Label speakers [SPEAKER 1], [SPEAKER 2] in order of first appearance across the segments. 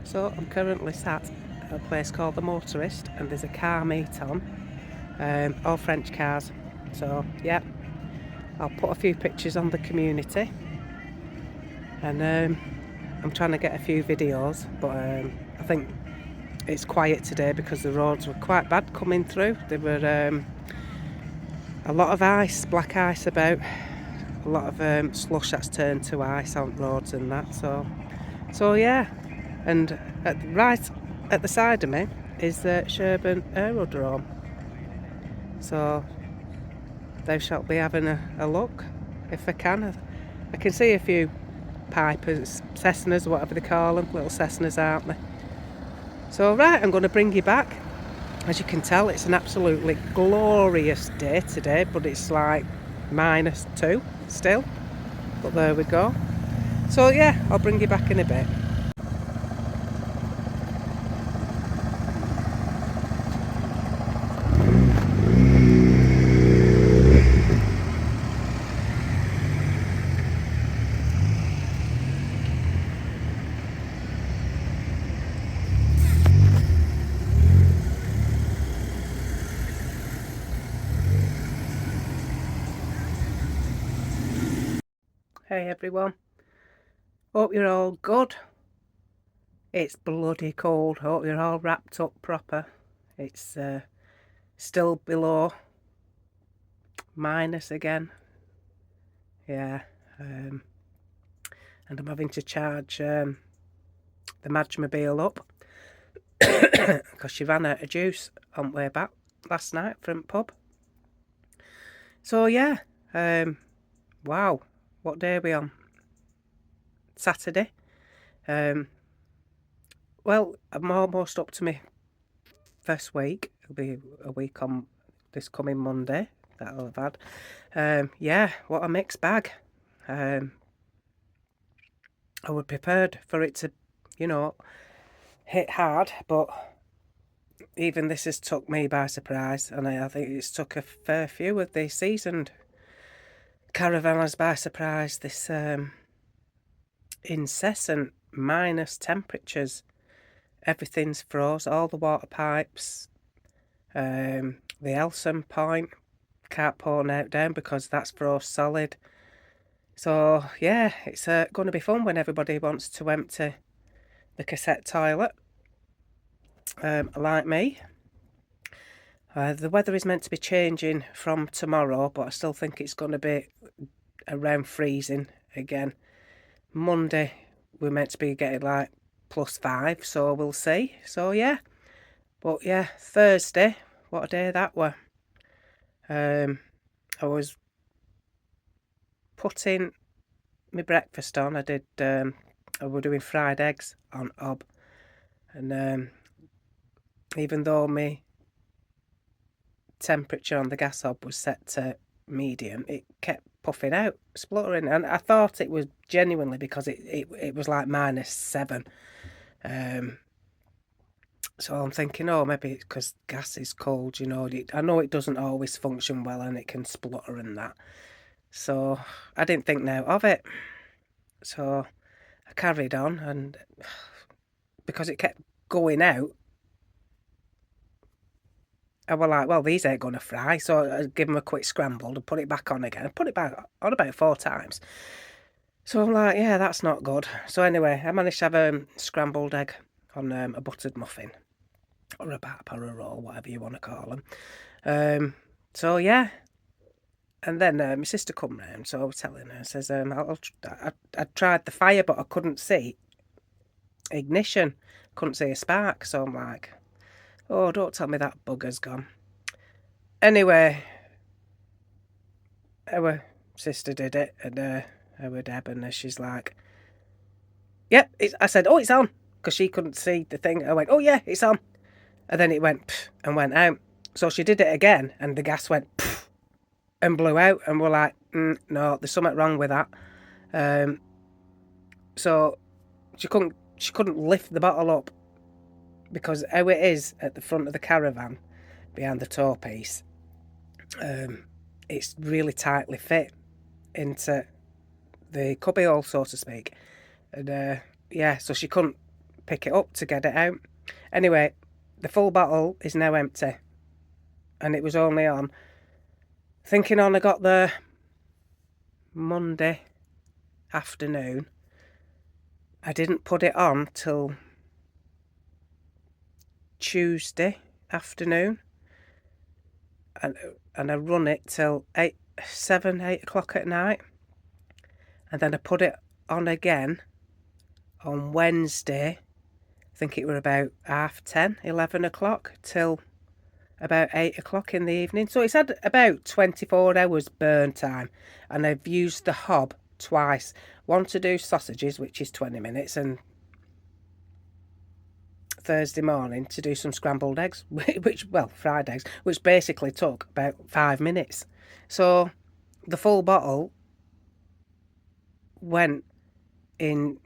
[SPEAKER 1] So I'm currently sat at a place called The Motorist, and there's a car meet on, all French cars. So yeah, I'll put a few pictures on the community, and I'm trying to get a few videos, but I think it's quiet today because the roads were quite bad coming through. There were a lot of ice, black ice about, a lot of slush that's turned to ice on roads and that. So yeah, and right at the side of me is the Sherburn Aerodrome. So thou shalt be having a look if I can. I can see a few pipers, Cessnas, whatever they call them, little Cessnas, aren't they? So right, I'm going to bring you back. As you can tell, it's an absolutely glorious day today, but it's like -2 still. But there we go. So yeah, I'll bring you back in a bit. Hey everyone, hope you're all good. It's bloody cold, hope you're all wrapped up proper. It's still below minus again. Yeah, and I'm having to charge the Madgemobile up because she ran out of juice on the way back last night from pub. So yeah, wow, what day are we on? Saturday. Well, I'm almost up to my first week. It'll be a week on this coming Monday that I'll have had. Yeah, what a mixed bag. I was prepared for it to, hit hard, but even this has took me by surprise, and I think it's took a fair few of the seasoned caravanners by surprise. This incessant minus temperatures, everything's froze, all the water pipes, the Elson point can't pour out down because that's froze solid. So yeah, it's going to be fun when everybody wants to empty the cassette toilet, like me. The weather is meant to be changing from tomorrow, but I still think it's going to be around freezing again. Monday, we're meant to be getting like +5, so we'll see. So yeah, but yeah, Thursday, what a day that were. I was putting my breakfast on. I did. I was doing fried eggs on hob, and even though my temperature on the gas hob was set to medium, it kept puffing out, spluttering, and I thought it was genuinely because it was like -7. So I'm thinking, oh, maybe it's because gas is cold, I know it doesn't always function well and it can splutter and that. So I didn't think now of it. So I carried on, and because it kept going out, I was like, well, these ain't going to fry. So I give them a quick scramble and put it back on again. I put it back on about 4 times. So I'm like, yeah, that's not good. So anyway, I managed to have a scrambled egg on a buttered muffin, or a bap, or a roll, whatever you want to call them. So yeah. And then my sister come round, so I was telling her, says, I tried the fire, but I couldn't see ignition, couldn't see a spark. So I'm like, oh, don't tell me that bugger's gone. Anyway, our sister did it, and our Deb, and she's like, yep, I said, oh, it's on, because she couldn't see the thing. I went, oh yeah, it's on. And then it went pff, and went out. So she did it again, and the gas went pff, and blew out, and we're like, no, there's something wrong with that. So she couldn't lift the bottle up, because how it is at the front of the caravan, behind the toe piece, it's really tightly fit into the cubbyhole, so to speak. And yeah, so she couldn't pick it up to get it out. Anyway, the full bottle is now empty, and it was only on. Thinking on, I got there Monday afternoon. I didn't put it on till Tuesday afternoon, and I run it till 8 o'clock at night, and then I put it on again on Wednesday. I think it were about 10:30, 11 o'clock till about 8 o'clock in the evening. So it's had about 24 hours burn time, and I've used the hob twice. One to do sausages, which is 20 minutes, and Thursday morning to do some scrambled eggs, fried eggs, which basically took about 5 minutes. So the full bottle went in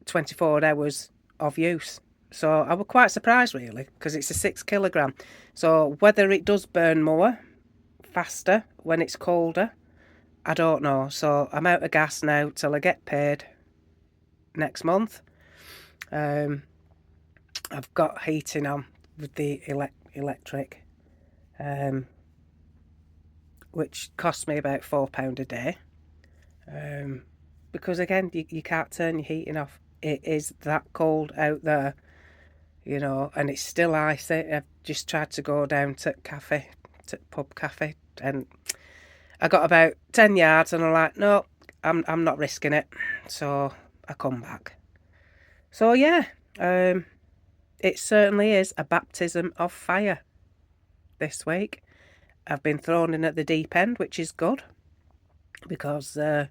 [SPEAKER 1] 24 hours of use. So I was quite surprised, really, because it's a 6 kilogram. So whether it does burn more, faster, when it's colder, I don't know. So I'm out of gas now till I get paid next month. I've got heating on with the electric, which costs me about £4 a day. Because again, you can't turn your heating off. It is that cold out there, you know, and it's still icy. I've just tried to go down to pub cafe, and I got about 10 yards, and I'm like, no, I'm not risking it. So I come back. So yeah, it certainly is a baptism of fire this week. I've been thrown in at the deep end, which is good, because I'm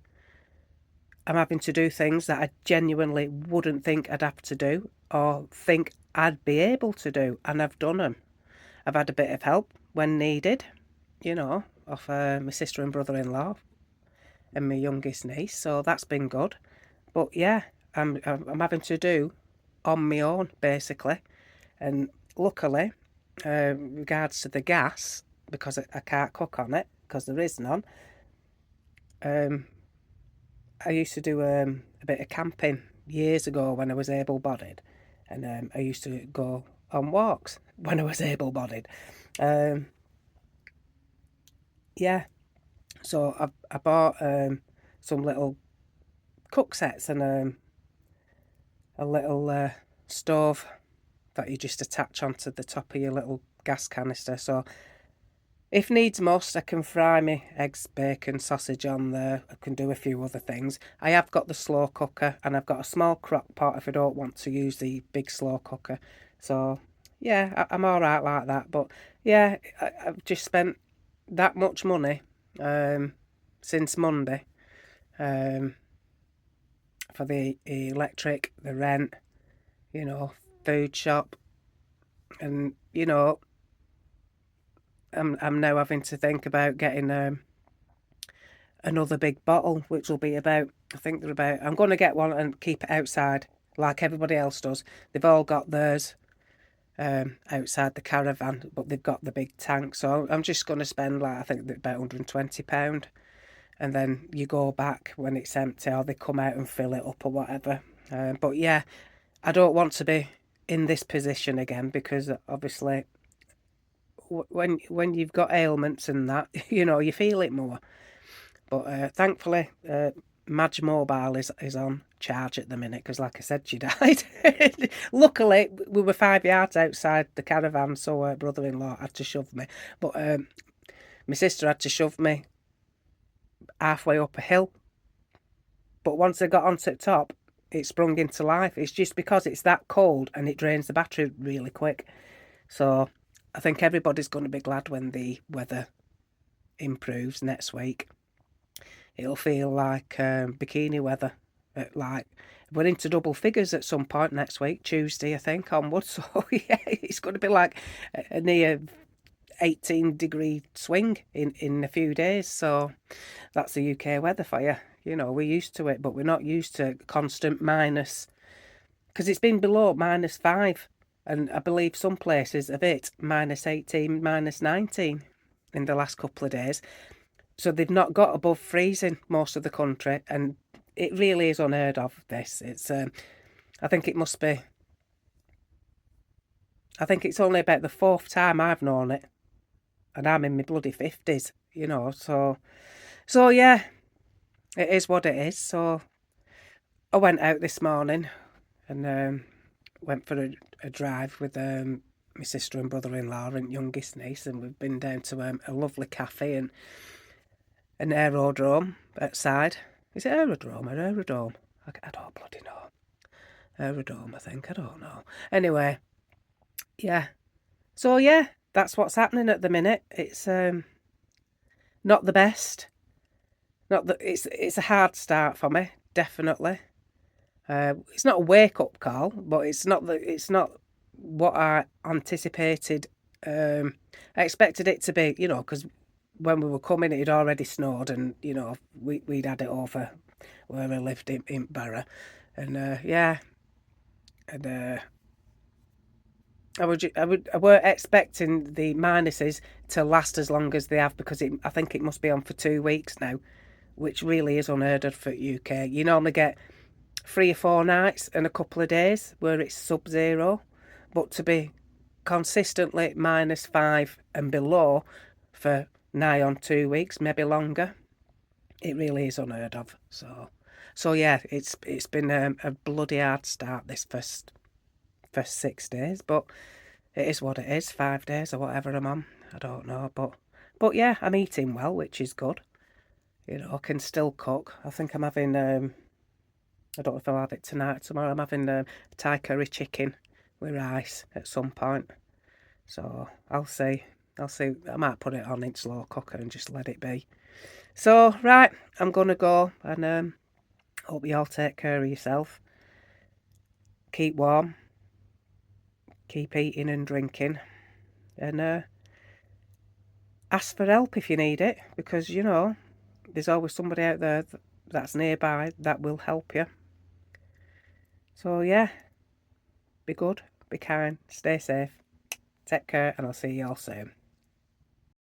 [SPEAKER 1] having to do things that I genuinely wouldn't think I'd have to do or think I'd be able to do, and I've done them. I've had a bit of help when needed, you know, of my sister and brother-in-law and my youngest niece, so that's been good. But yeah, I'm having to do on my own, basically. And luckily, regards to the gas, because I can't cook on it, because there is none, I used to do a bit of camping years ago when I was able-bodied, and I used to go on walks when I was able-bodied. Yeah, so I bought some little cook sets and a little stove that you just attach onto the top of your little gas canister. So if needs must, I can fry my eggs, bacon, sausage on there. I can do a few other things. I have got the slow cooker, and I've got a small crock pot if I don't want to use the big slow cooker. So yeah, I'm all right like that. But yeah, I've just spent that much money since Monday for the electric, the rent, you know, food shop, and you know, I'm now having to think about getting another big bottle, which will be about, I think they're about, I'm going to get one and keep it outside like everybody else does. They've all got theirs outside the caravan, but they've got the big tank. So I'm just going to spend, like, I think about £120, and then you go back when it's empty, or they come out and fill it up or whatever. But yeah, I don't want to be in this position again, because obviously when you've got ailments and that, you know, you feel it more. But thankfully, Madge Mobile is on charge at the minute, because like I said, she died. Luckily, we were 5 yards outside the caravan, so her brother-in-law had to shove me. But my sister had to shove me halfway up a hill. But once I got onto the top, it sprung into life. It's just because it's that cold and it drains the battery really quick. So I think everybody's going to be glad when the weather improves next week. It'll feel like bikini weather. Like, we're into double figures at some point next week, Tuesday, I think, onwards. So yeah, it's going to be like a near 18-degree swing in a few days. So that's the UK weather for you. You know, we're used to it, but we're not used to constant minus, because it's been below -5. And I believe some places have hit -18, -19 in the last couple of days. So they've not got above freezing most of the country, and it really is unheard of, this. It's I think it must be I think it's only about the 4th time I've known it, and I'm in my bloody 50s, you know. So yeah, it is what it is. So I went out this morning and went for a drive with my sister and brother-in-law and youngest niece, and we've been down to a lovely cafe and an aerodrome outside. Is it aerodrome or aerodome? I don't bloody know. Aerodrome, I think. I don't know. Anyway, yeah. So yeah, that's what's happening at the minute. It's not the best. Not that it's a hard start for me, definitely. It's not a wake up call, but it's not what I anticipated. I expected it to be, you know, because when we were coming, it had already snowed, and you know we'd had it over where I lived in Barra, and yeah, and I weren't expecting the minuses to last as long as they have, because I think it must be on for 2 weeks now, which really is unheard of for UK. You normally get 3 or 4 nights and a couple of days where it's sub-zero, but to be consistently -5 and below for nigh on 2 weeks, maybe longer, it really is unheard of. So yeah, it's been a bloody hard start this first 6 days, but it is what it is. 5 days or whatever I'm on, I don't know, but yeah, I'm eating well, which is good. You know, I can still cook. I think I'm having I don't know if I'll have it tonight or tomorrow. I'm having Thai curry chicken with rice at some point. So I'll see. I might put it on in slow cooker and just let it be. So, right, I'm going to go, and hope you all take care of yourself. Keep warm. Keep eating and drinking. And ask for help if you need it, because, you know, there's always somebody out there that's nearby that will help you. So, yeah, be good, be kind, stay safe, take care, and I'll see you all soon.